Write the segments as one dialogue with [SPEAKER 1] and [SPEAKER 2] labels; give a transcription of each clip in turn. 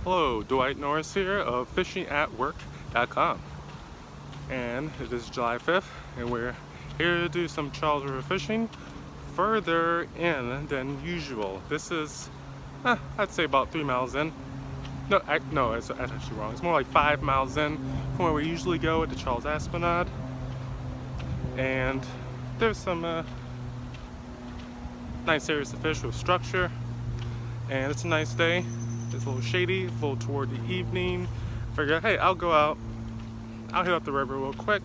[SPEAKER 1] Hello, Dwight Norris here of fishingatwork.com, and it is July 5th and we're here to do some Charles River fishing further in than usual. This is, I'd say about 3 miles in. No, it's actually wrong. It's more like 5 miles in from where we usually go at the Charles Esplanade, and there's some nice areas to fish with structure, and it's a nice day. It's a little shady, a little toward the evening. Figure, hey, I'll go out, I'll hit up the river real quick,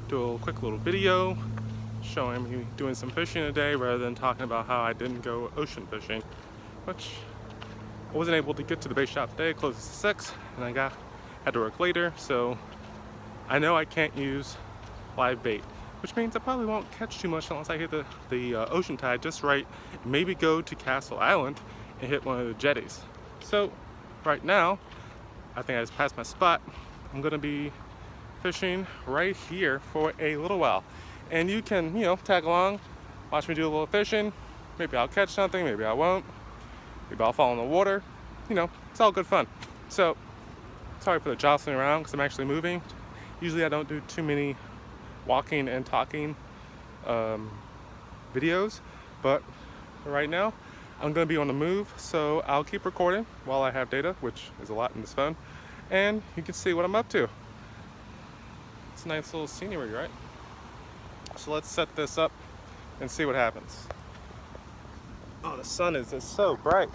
[SPEAKER 1] do a quick little video showing me doing some fishing today rather than talking about how I didn't go ocean fishing, which I wasn't able to get to the bait shop today. It closes at 6 and I had to work later, so I know I can't use live bait, which means I probably won't catch too much unless I hit the ocean tide just right, maybe go to Castle Island and hit one of the jetties. So right now, I think I just passed my spot. I'm gonna be fishing right here for a little while. And you can, tag along, watch me do a little fishing. Maybe I'll catch something, maybe I won't. Maybe I'll fall in the water. It's all good fun. So, sorry for the jostling around because I'm actually moving. Usually I don't do too many walking and talking videos, but right now I'm going to be on the move, so I'll keep recording while I have data, which is a lot in this phone, and you can see what I'm up to. It's a nice little scenery, right? So let's set this up and see what happens. Oh, the sun is just so bright.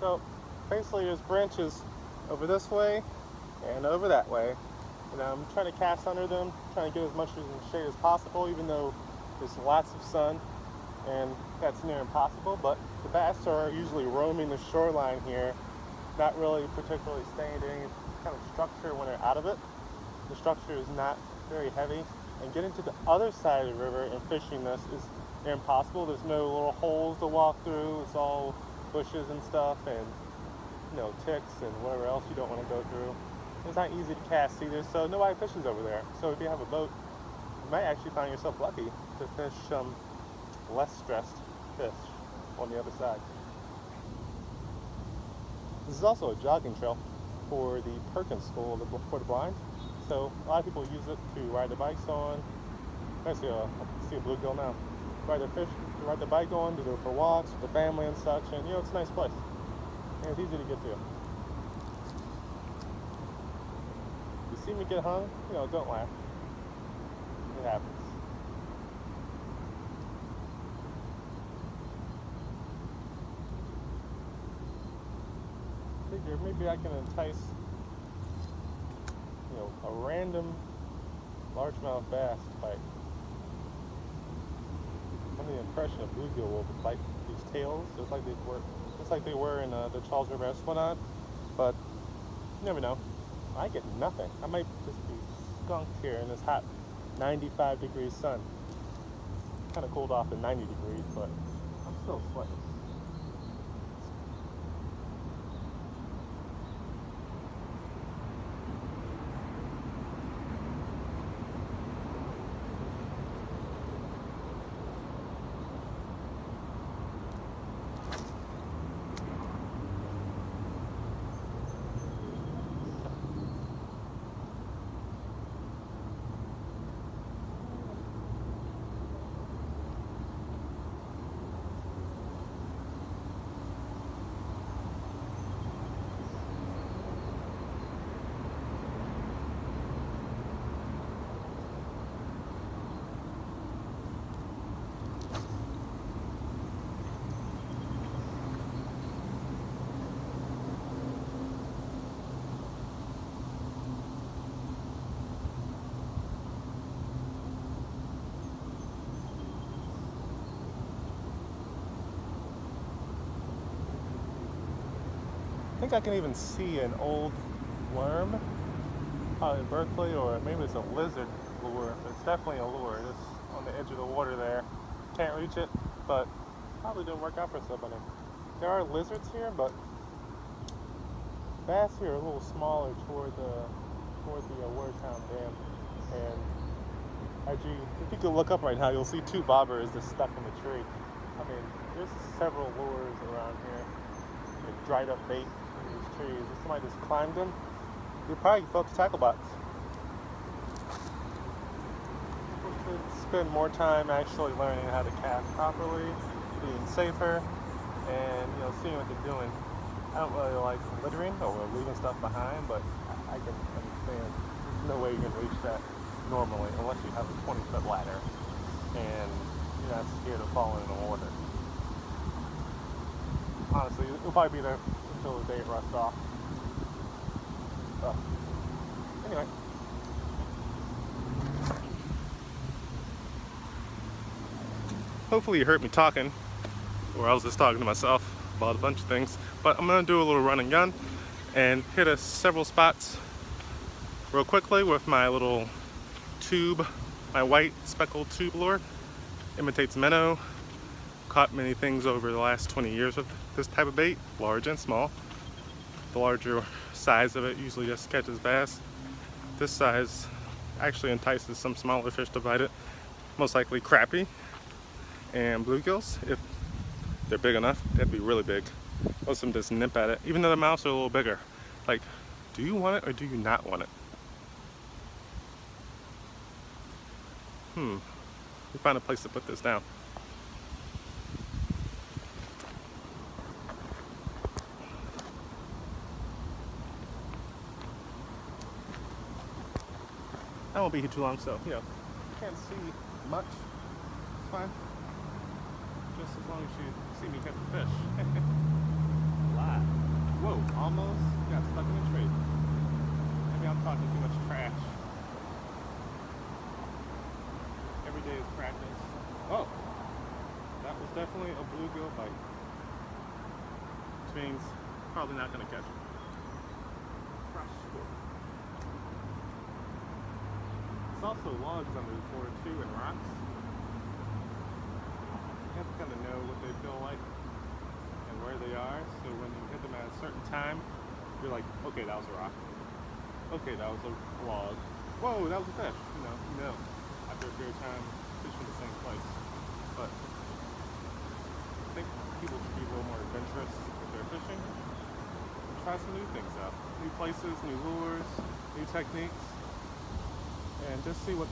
[SPEAKER 1] So basically there's branches over this way and over that way, and I'm trying to cast under them, trying to get as much shade as possible, even though there's lots of sun and that's near impossible. But the bass are usually roaming the shoreline here, not really particularly staying to any kind of structure when they're out of it. The structure is not very heavy, and getting to the other side of the river and fishing this is impossible. There's no little holes to walk through. It's all bushes and stuff, and ticks and whatever else you don't want to go through. It's not easy to cast either, so nobody fishes over there. So if you have a boat, you might actually find yourself lucky to fish some less stressed fish on the other side. This is also a jogging trail for the Perkins School for the Blind. So a lot of people use it to ride their bikes on. I see a bluegill now. Ride their bike on, to go for walks with the family and such, and it's a nice place. And it's easy to get to. You see me get hung, don't laugh. It happens. Figure maybe I can entice, a random largemouth bass to bite. I'm under the impression a bluegill will bite these tails just like they were in the Charles River Esplanade, but you never know. I get nothing. I might just be skunked here in this hot 95 degrees sun. Kind of cooled off at 90 degrees, but I'm still sweating. I think I can even see an old worm in Berkeley, or maybe it's a lizard lure. It's definitely a lure. It's on the edge of the water there. Can't reach it, but probably didn't work out for somebody. There are lizards here, but bass here are a little smaller toward the Watertown Dam. And if you could look up right now, you'll see two bobbers just stuck in the tree. I mean, there's several lures around here. With dried up bait in these trees. If somebody just climbed them, you'd probably fill up the tackle box. We could spend more time actually learning how to cast properly, being safer, and seeing what they're doing. I don't really like littering or leaving stuff behind, but I can understand there's no way you can reach that normally unless you have a 20-foot ladder and you're not scared of falling in the water. Honestly, you'll probably be there until the day it rusts off. So, anyway. Hopefully you heard me talking, or I was just talking to myself about a bunch of things. But I'm going to do a little run and gun and hit several spots real quickly with my little tube, my white speckled tube lure. Imitates minnow. Caught many things over the last 20 years with this type of bait, large and small. The larger size of it usually just catches bass. This size actually entices some smaller fish to bite it, most likely crappie and bluegills. If they're big enough, that'd be really big. Most of them just nip at it, even though the mouths are a little bigger. Like, do you want it or do you not want it? Let me find a place to put this down. I won't be here too long, so you can't see much. It's fine. Just as long as you see me catch the fish. Live. Whoa, almost got stuck in a tree. Maybe I'm talking too much trash. Every day is practice. Oh, that was definitely a bluegill bite. Which means probably not gonna catch it. Fresh squid. There's also logs under the floor too and rocks. You have to kind of know what they feel like and where they are, so when you hit them at a certain time, you're like, okay, that was a rock. Okay, that was a log. Whoa, that was a fish. You know, after a period of time fishing the same place. But I think people should be a little more adventurous if they're fishing. And try some new things out. New places, new lures, new techniques. And just see what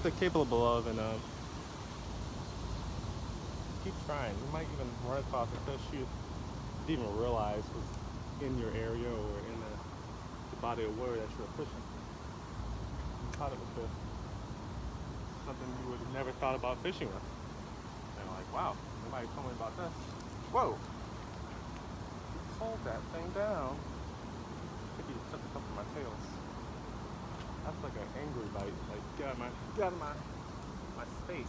[SPEAKER 1] they're capable of, and keep trying. You might even run across a fish you didn't even realize was in your area or in the body of water that you're fishing. You caught it with something you would have never thought about fishing with. And like, wow, nobody told me about this. Whoa! Hold that thing down. I think he took a couple of my tails. That's like an angry bite. Like, get out of my space.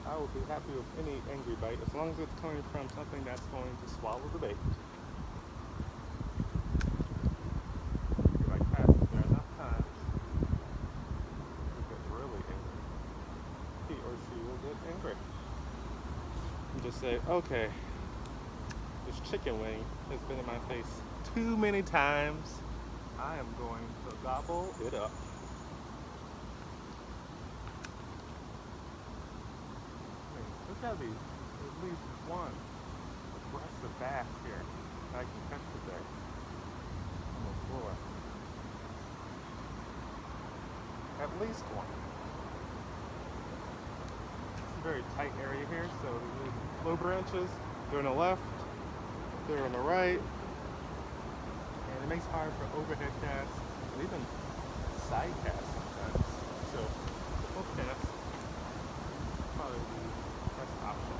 [SPEAKER 1] I will be happy with any angry bite as long as it's coming from something that's going to swallow the bait. If I pass it there enough times, it gets really angry. He or she will get angry. And just say, okay, this chicken wing has been in my face too many times. I am going to gobble it up. There's gotta be at least one aggressive bass here that I can catch today on the floor. At least one. It's a very tight area here, so there's low branches. They're on the left, they're on the right, and it makes it hard for overhead casts and even side casts sometimes. So the hook cast is probably the best option.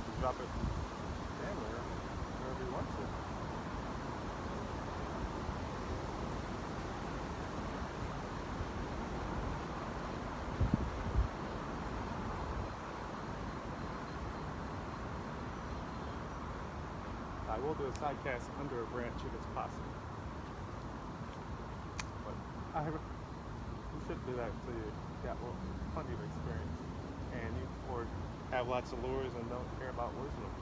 [SPEAKER 1] You drop it damn near wherever you want to. I will do a side cast under a branch if it's possible. But you should do that until you got plenty of experience and or have lots of lures and don't care about losing them.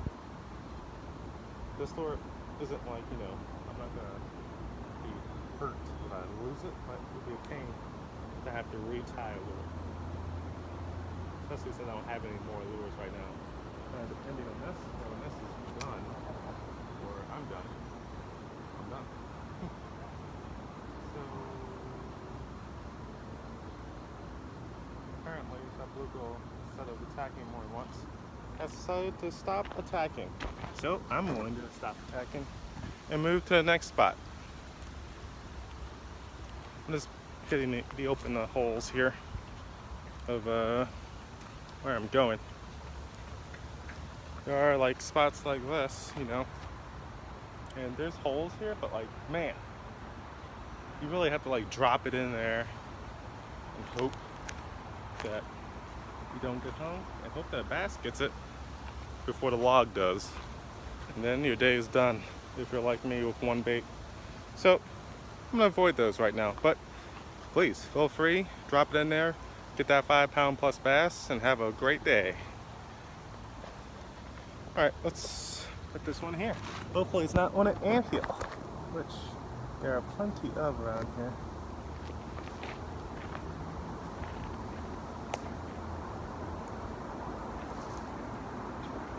[SPEAKER 1] This lure isn't like, you know, I'm not gonna be hurt if I lose it, but it would be a pain to have to retie a lure. Especially since I don't have any more lures right now. Depending on this, when this is done, or I'm done. I'm done. So apparently that bluegill, instead of attacking more than once, has decided to stop attacking. So I'm going to stop attacking and move to the next spot. I'm just getting the open the holes here of where I'm going. There are like spots like this, you know, and there's holes here, but like, man, you really have to like drop it in there and hope that you don't get hung, and hope that bass gets it before the log does, and then your day is done if you're like me with one bait. So I'm gonna avoid those right now, but please feel free, drop it in there, get that 5-pound plus bass, and have a great day. All right, let's put this one here. Hopefully it's not on an anthill, which there are plenty of around here.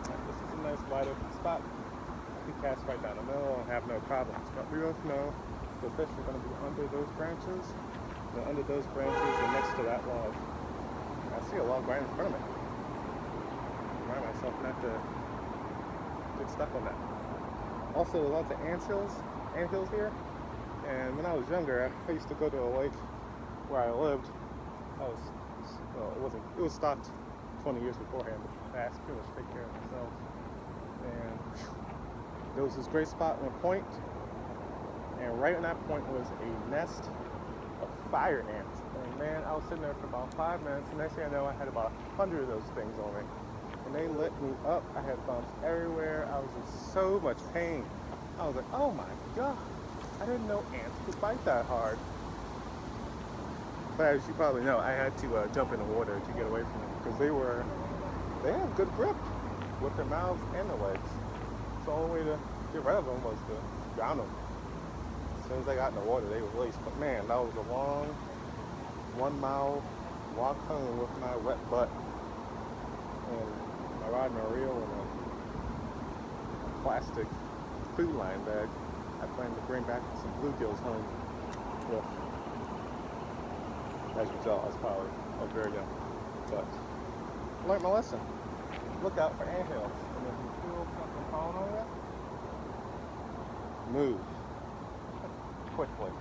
[SPEAKER 1] Right, this is a nice wide open spot. You can cast right down the middle and have no problems, but we both know the fish are going to be under those branches. And under those branches and next to that log. I see a log right in front of me. Remind myself not to get stuck on that. Also, there's lots of anthills here. And when I was younger, I used to go to a lake where I lived. It was stocked 20 years beforehand, but the bass pretty much take care of themselves. And there was this great spot on a point, and right on that point was a nest of fire ants. And man, I was sitting there for about 5 minutes, and next thing I know, I had about 100 of those things on me. And they lit me up. I had bumps everywhere. I was in so much pain. I was like, oh my God, I didn't know ants could bite that hard. But as you probably know, I had to jump in the water to get away from them, because they have good grip with their mouths and their legs. So the only way to get rid of them was to drown them. As soon as I got in the water, they were released. But man, that was a long 1 mile walk home with my wet butt and my rod and a reel and a plastic food line bag. I plan to bring back some bluegills home with. As you can tell, I was probably very young, but I learned my lesson. Look out for anthills, and if you feel something falling on you, move quickly.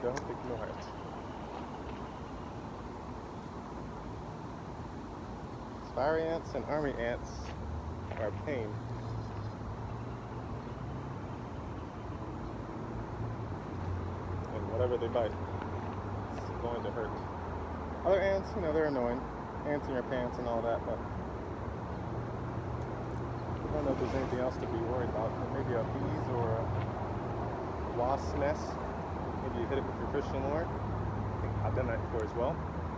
[SPEAKER 1] Don't ignore it. Fire ants and army ants are a pain. And whatever they bite, it's going to hurt. Other ants, you know, they're annoying. Ants in your pants and all that, but I don't know if there's anything else to be worried about. Maybe a bees or a wasp nest. Maybe you hit it with your fishing lure. I think I've done that before as well.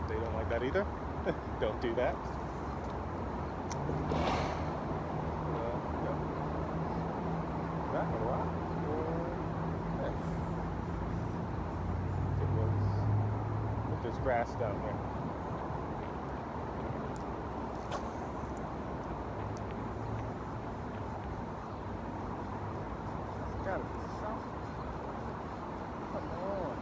[SPEAKER 1] They don't like that either. Don't do that. Back a rock or fish. There's grass down here. It's gotta be something. Come on.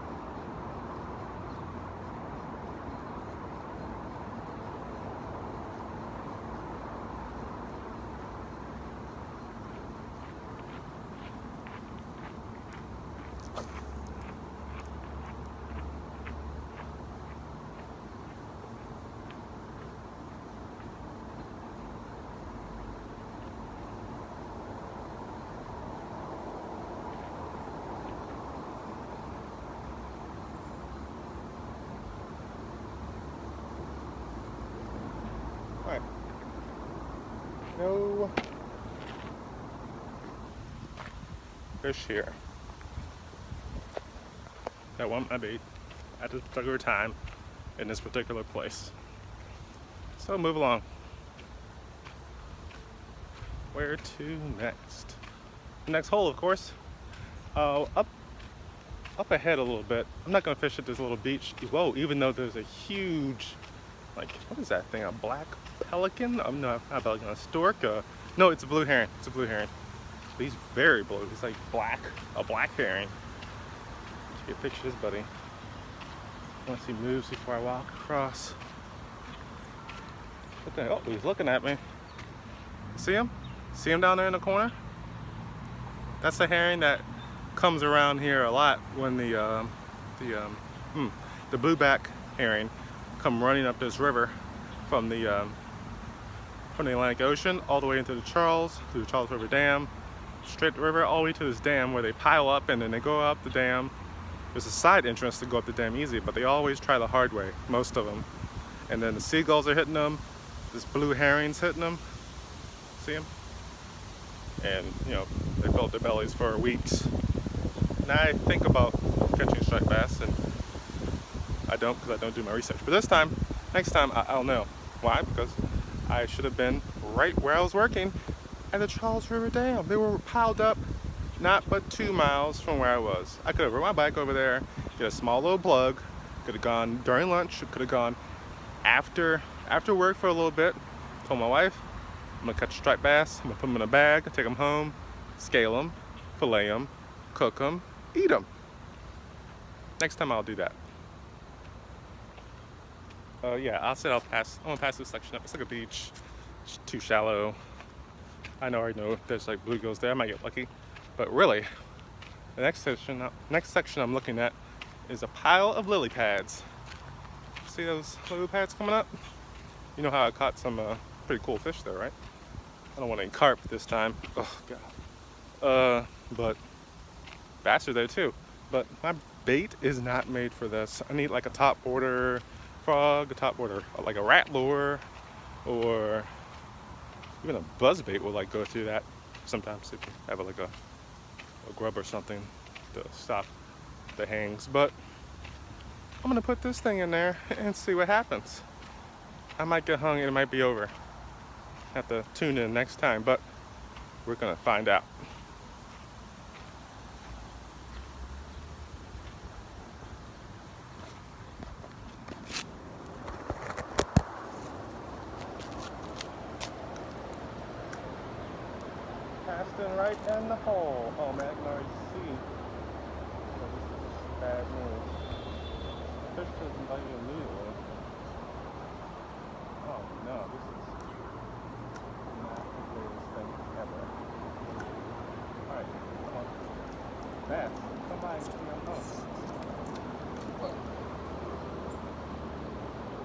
[SPEAKER 1] Alright. No fish here. That wasn't my bait at this particular time in this particular place. So move along. Where to next? The next hole, of course. Up ahead a little bit. I'm not gonna fish at this little beach. Whoa, even though there's a huge, like, what is that thing? A black pelican? No, not a pelican, a stork? No, it's a blue heron. It's a blue heron. But he's very blue. He's like black, a black heron. Let's get a picture of this buddy. Once he moves before I walk across. Okay, oh, he's looking at me. See him? See him down there in the corner? That's the herring that comes around here a lot when the blueback herring come running up this river from the Atlantic Ocean all the way into the Charles, through the Charles River Dam, straight the river all the way to this dam where they pile up and then they go up the dam. There's a side entrance to go up the dam easy, but they always try the hard way, most of them. And then the seagulls are hitting them, this blue herring's hitting them. See them? And, you know, they fill up their bellies for weeks. Now I think about catching striped bass, and I don't, because I don't do my research. But this time, next time, I'll know. Why? Because I should have been right where I was working at the Charles River Dam. They were piled up not but 2 miles from where I was. I could have rode my bike over there, get a small little plug, could have gone during lunch, could have gone after work for a little bit, told my wife, I'm gonna catch striped bass, I'm gonna put them in a bag, take them home, scale them, fillet them, cook them, eat them. Next time I'll do that. Yeah, I'm gonna pass this section up. It's like a beach, it's too shallow. I already know there's like bluegills there, I might get lucky. But really, the next section I'm looking at is a pile of lily pads. See those lily pads coming up? You know how I caught some pretty cool fish there, right? I don't want any carp this time. Oh God. But bass are there too. But my bait is not made for this. I need like a top border frog, a top border, like a rat lure, or even a buzz bait will like go through that sometimes if you have like a grub or something to stop the hangs. But I'm gonna put this thing in there and see what happens. I might get hung and it might be over. Have to tune in next time, but we're gonna find out. Casting right in the hole. Oh man, I can already see. So this is bad news. The fish doesn't bite you immediately. Oh no, this is not the greatest thing ever. Alright, come on. Bass, come by and see I'm home.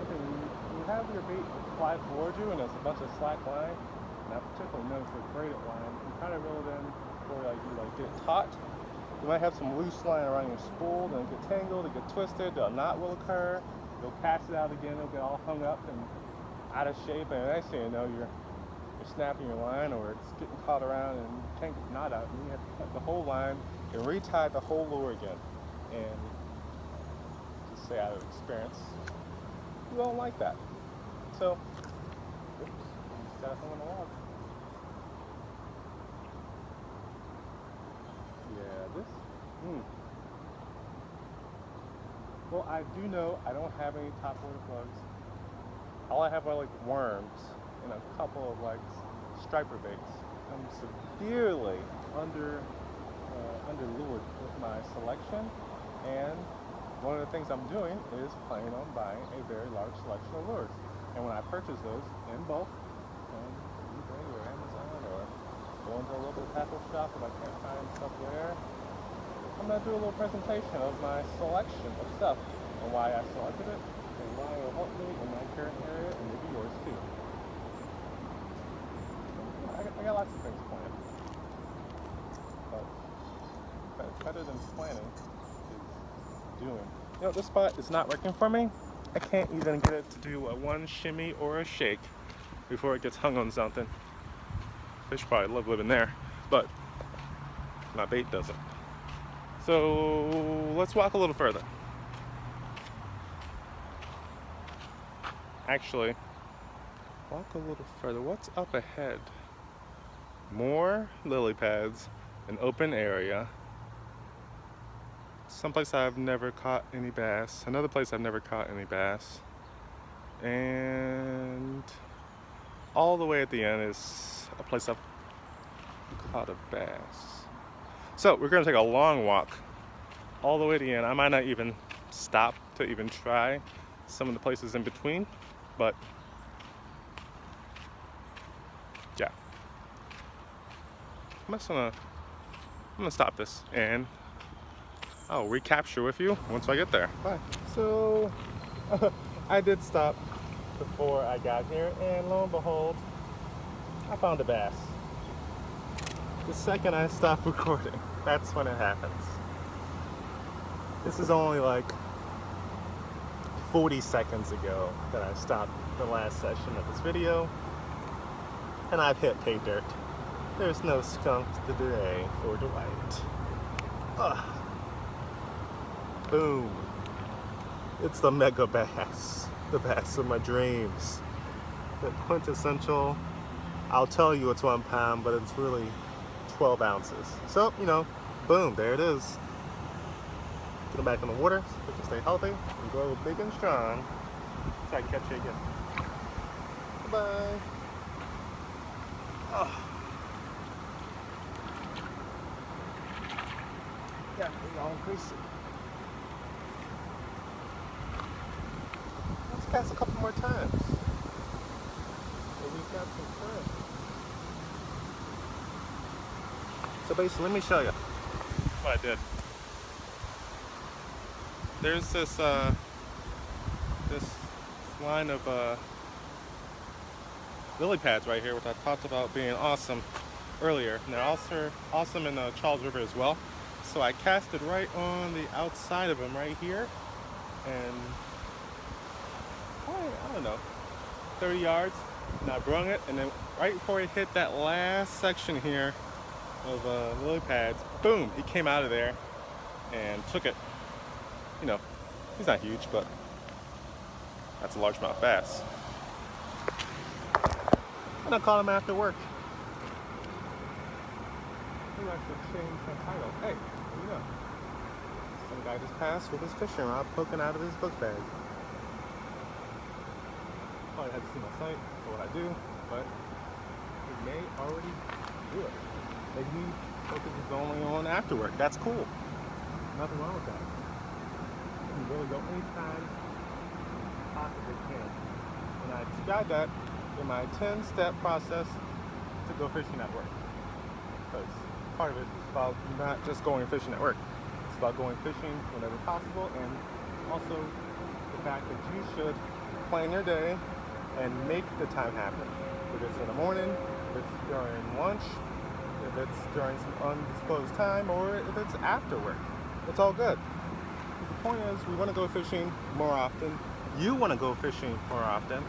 [SPEAKER 1] Okay, when you have your bait fly towards you and there's a bunch of slack line, and I particularly notice the braided line, you kind of reel it in before you get it taut. You might have some loose line around your spool, then it get tangled, it get twisted, a knot will occur, you'll cast it out again, it'll get all hung up and out of shape, and the next thing you know, you're snapping your line, or it's getting caught around and you can't get the knot out, and you have to cut the whole line and retie the whole lure again. And just say out of experience, you don't like that. So, oops, got something on the log. Yeah, this. Well, I do know I don't have any top water plugs. All I have are like worms and a couple of like striper baits. I'm severely underlured with my selection, and one of the things I'm doing is planning on buying a very large selection of lures. And when I purchase those in bulk, on eBay or Amazon, or go into a local tackle shop if I can't find stuff there, I'm going to do a little presentation of my selection of stuff and why I selected it and why it will help me in my current area and maybe yours too. I got lots of things planned, but better than planning is doing. You know, this spot is not working for me. I can't even get it to do a one shimmy or a shake before it gets hung on something. Fish probably love living there, but my bait doesn't. So let's walk a little further. Actually, walk a little further. What's up ahead? More lily pads, an open area. Someplace I've never caught any bass. Another place I've never caught any bass. And all the way at the end is a place I've caught a bass. So we're gonna take a long walk all the way to the end. I might not even stop to even try some of the places in between, but yeah. I'm gonna stop this and I'll recapture with you once I get there. Bye. So I did stop before I got here, and lo and behold, I found a bass. The second I stop recording, that's when it happens. This is only like 40 seconds ago that I stopped the last session of this video, and I've hit pay dirt. There's no skunks today for Dwight. Ugh. Boom. It's the mega bass. The bass of my dreams. The quintessential, I'll tell you it's 1 pound, but it's really 12 ounces. So, you know, boom, there it is. Get them back in the water so we can stay healthy and grow big and strong. So I can catch you again. Bye-bye. Oh. Yeah, we're all greasy. Let's cast a couple more times. Maybe we've got some fun. So basically, let me show you what I did. There's this line of lily pads right here, which I talked about being awesome earlier. And they're also awesome in the Charles River as well. So I casted right on the outside of them right here, and I don't know, 30 yards, and I brung it, and then right before it hit that last section here of lily pads, boom, he came out of there and took it. You know, he's not huge, but that's a largemouth bass. And I caught him after work. He likes to change the title. Hey, you know, some guy just passed with his fishing rod poking out of his book bag. Probably had to see my site for what I do, but he may already do it. Maybe he focuses only on after work. That's cool. Nothing wrong with that. You can really go anytime you possibly can. And I describe that in my 10-step process to go fishing at work. Because part of it is about not just going fishing at work. It's about going fishing whenever possible, and also the fact that you should plan your day and make the time happen. If it's in the morning, if it's during lunch, if it's during some undisclosed time, or if it's after work. It's all good. The point is, we want to go fishing more often. You want to go fishing more often,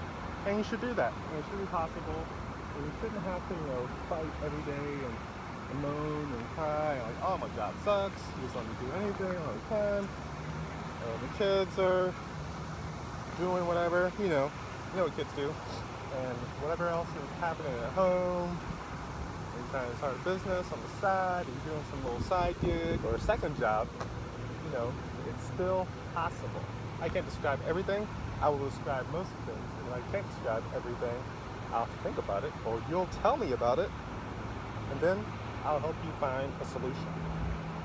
[SPEAKER 1] and you should do that. And it should be possible. And you shouldn't have to, fight every day and moan and cry and like, oh, my job sucks. You just don't do anything all the time. The kids are doing whatever, you know what kids do. And whatever else is happening at home. You're trying to start a business on the side, and you're doing some little side gig or a second job. It's still possible. I can't describe everything. I will describe most things. And if I can't describe everything, I'll think about it, or you'll tell me about it, and then I'll help you find a solution.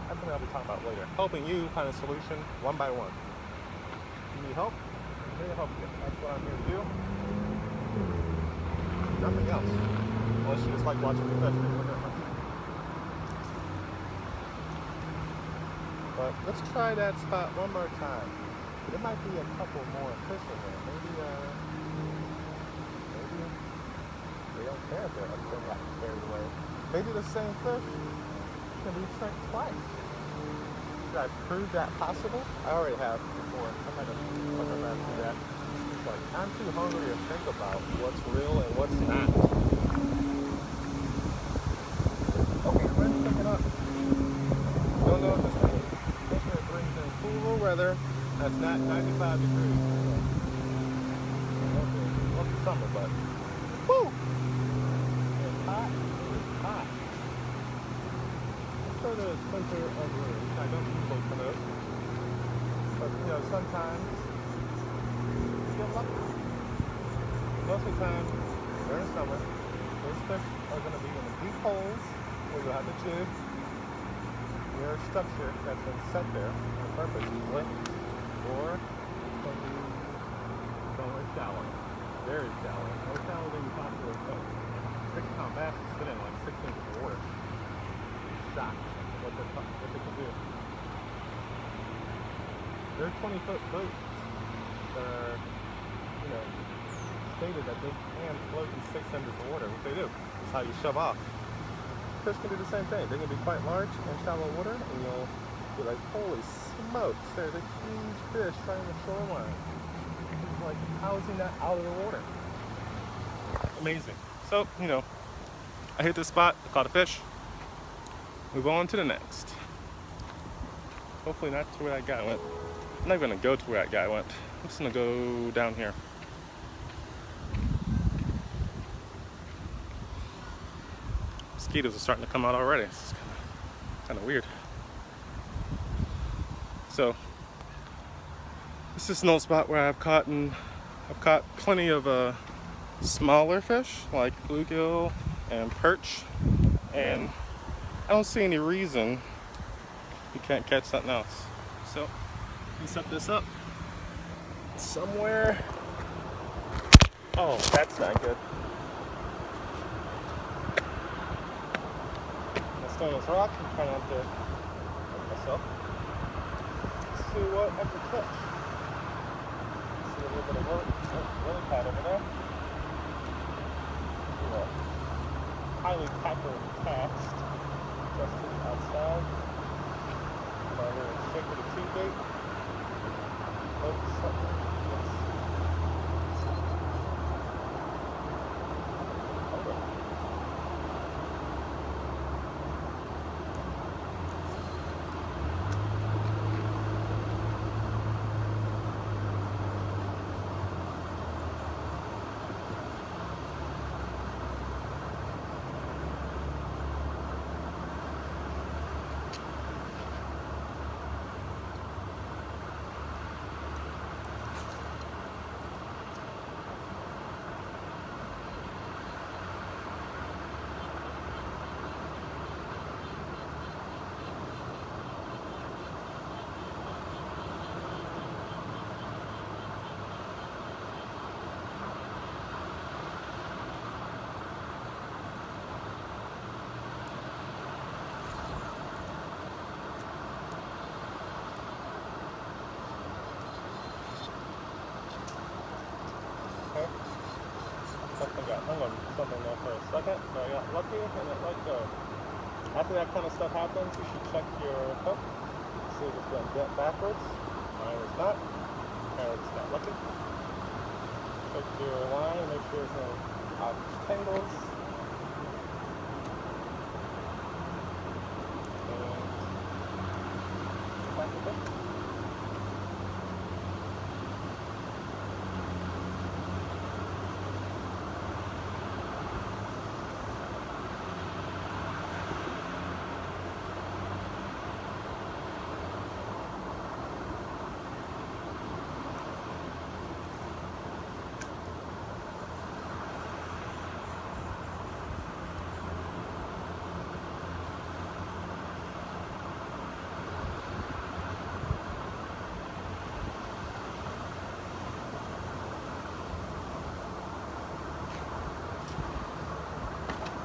[SPEAKER 1] That's what I'll be talking about later. Helping you find a solution one by one. You need help? I'm here to help you. That's what I'm here to do. Nothing else. Unless you just like watching me fish. But let's try that spot one more time. There might be a couple more fish in there. Maybe they don't care if they're carried away. Maybe the same fish can be tricked twice. Should I prove that possible? I already have before. I'm not going to do that. It's like, I'm too hungry to think about what's real and what's not. Okay, I'm ready to pick it up. Don't know if it's ready. It brings in cooler weather that's not 95 degrees. Well, it's summer, but to the center of the room. I don't use both canoes. But, you know, sometimes you get lucky. Most of the time, during the summer, those fish are going to be in the deep holes where you'll have the jig near a structure that's been set there on purpose usually, or it's going to be somewhere shallow. Very shallow. No shallower than you possibly could. 6-pound bass is sitting like 6 inches of water. Shocked at what they can do. They're 20-foot boats that are, you know, stated that they can float in 6 inches of water, which they do. That's how you shove off. Fish can do the same thing. They can be quite large in shallow water, and you'll be like, holy smokes, there's a huge fish right on the shoreline. It's like, how is he not out of the water? Amazing. So, you know, I hit this spot, I caught a fish, move on to the next. Hopefully not to where that guy went. I'm not gonna go to where that guy went. I'm just gonna go down here. Mosquitoes are starting to come out already. It's kind of weird. So this is an old spot where I've caught plenty of smaller fish like bluegill and perch, and I don't see any reason you can't catch something else. So let me set this up somewhere. Oh, that's not good. On this rock and try not to hurt myself. Let's see what I can catch. See a little bit of lily pad over there. Highly tackle cast just to the outside. My little shaker to two bait. Hung on something there for a second, but I got lucky and it let go. After that kind of stuff happens, you should check your hook, see if it's been bent backwards. Mine was not. Apparently it's not lucky. Check your line, make sure there's no out tangles. And back with it.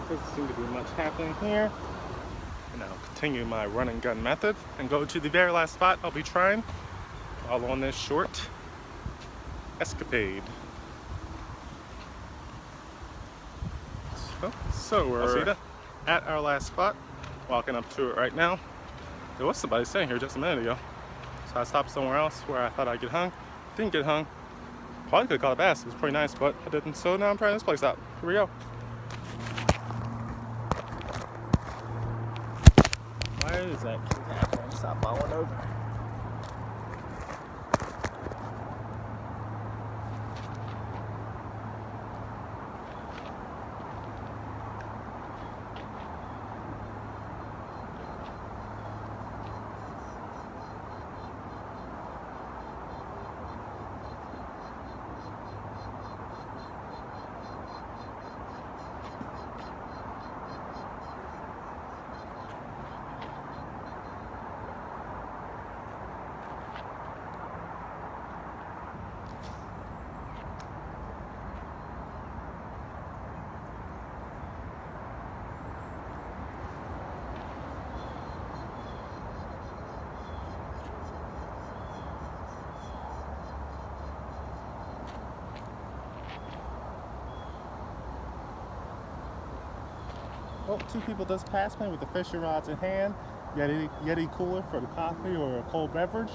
[SPEAKER 1] Doesn't seem to be much happening here. And I'll continue my run and gun method and go to the very last spot I'll be trying while on this short escapade. So we're at our last spot, walking up to it right now. There was somebody sitting here just a minute ago, so I stopped somewhere else where I thought I'd get hung. Didn't get hung. Probably could have caught a bass. It was pretty nice, but I didn't. So now I'm trying this place out. Here we go. Why is that keep happening? Stop falling over. Oh, two people just passed me with the fishing rods in hand, Yeti cooler for the coffee or a cold beverage,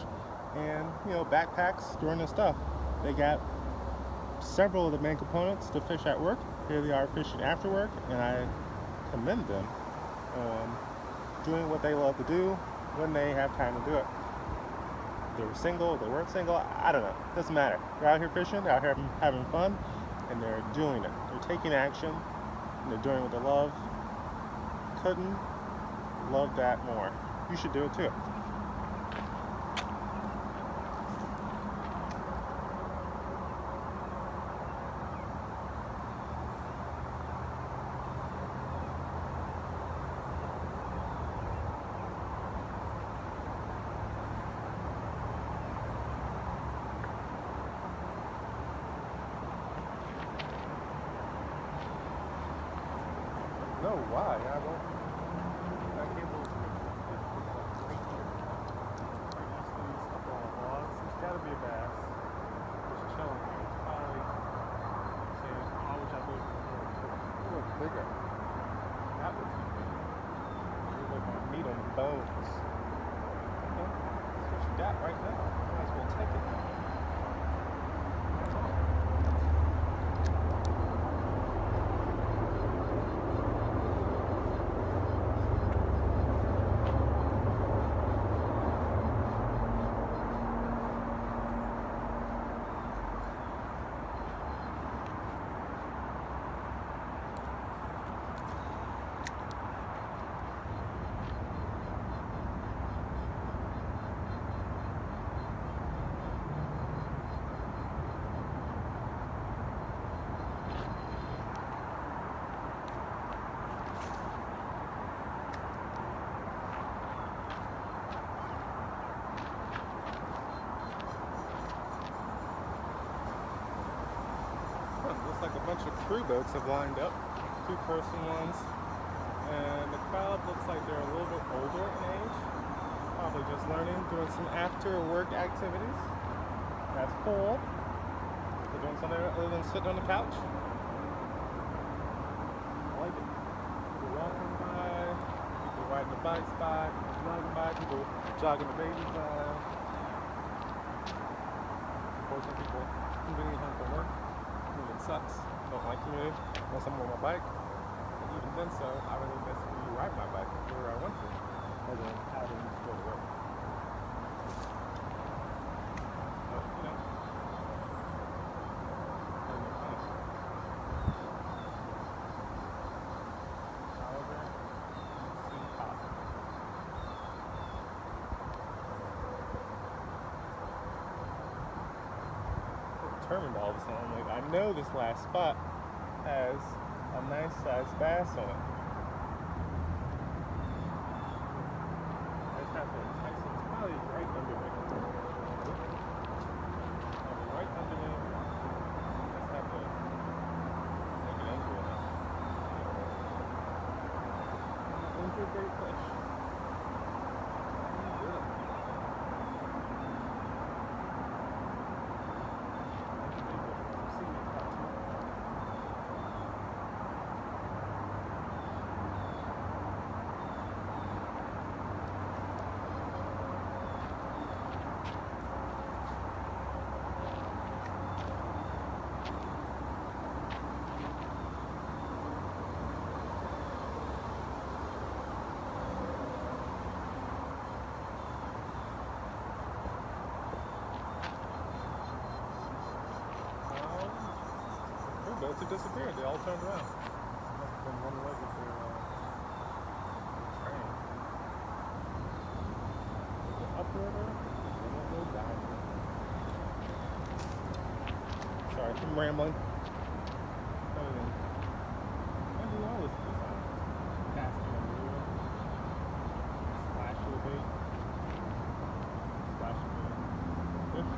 [SPEAKER 1] and backpacks, storing their stuff. They got several of the main components to fish at work. Here they are fishing after work, and I commend them on doing what they love to do when they have time to do it. They were single, they weren't single, I don't know. Doesn't matter. They're out here fishing, they're out here having fun, and they're doing it. They're taking action, and they're doing what they love. Couldn't love that more. You should do it too. No, why? I won't. That cable is right here. Right next to these couple of logs. It's gotta be a bass. Just chilling here. It's probably saying, I wish I put it look bigger. That looks big. You're looking at meat on the bones. Okay. That's what you got right now. Might as well take it. Looks like a bunch of crew boats have lined up, two-person ones, and the crowd looks like they're a little bit older in age, probably just learning, doing some after-work activities. That's cool. They're doing something other than sitting on the couch. I like it. People walking by, people riding the bikes by, people jogging by, people jogging the babies by. Unfortunately, people commuting home from work. It sucks. Don't like commuting unless I'm on my bike. And even then, so I really miss when you ride my bike where I want to, other than having to go to work. But however, it seems possible. Determined all of a sudden. Like, I know this last spot has a nice sized bass on it. I just have to entice it. It's probably right under me. Right under me. I just have to make it angry enough. Into a great fish. Boats had disappeared. They all turned around. Must have been one leg of their train. Go upriver, then we'll go downriver. Sorry, I'm rambling. I do all this design. Casting on the river. Splash of the bait. Splash of the fish.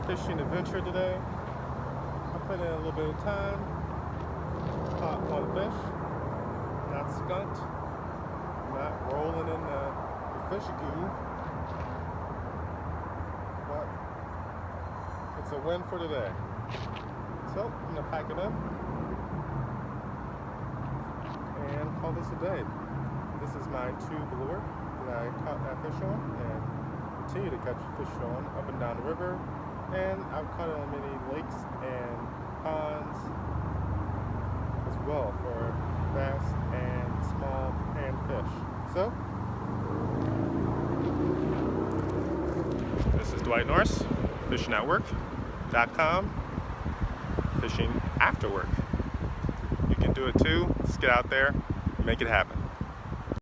[SPEAKER 1] fishing adventure today. I put in a little bit of time, caught one fish, not skunked, not rolling in the fish goo, but it's a win for today. So I'm gonna pack it in and call this a day. This is my tube lure that I caught that fish on and continue to catch fish on up and down the river, and I've caught it on many lakes and ponds as well for bass and small panfish. So this is Dwight Norris, fishingatwork.com, fishing after work. You can do it too. Just get out there and make it happen.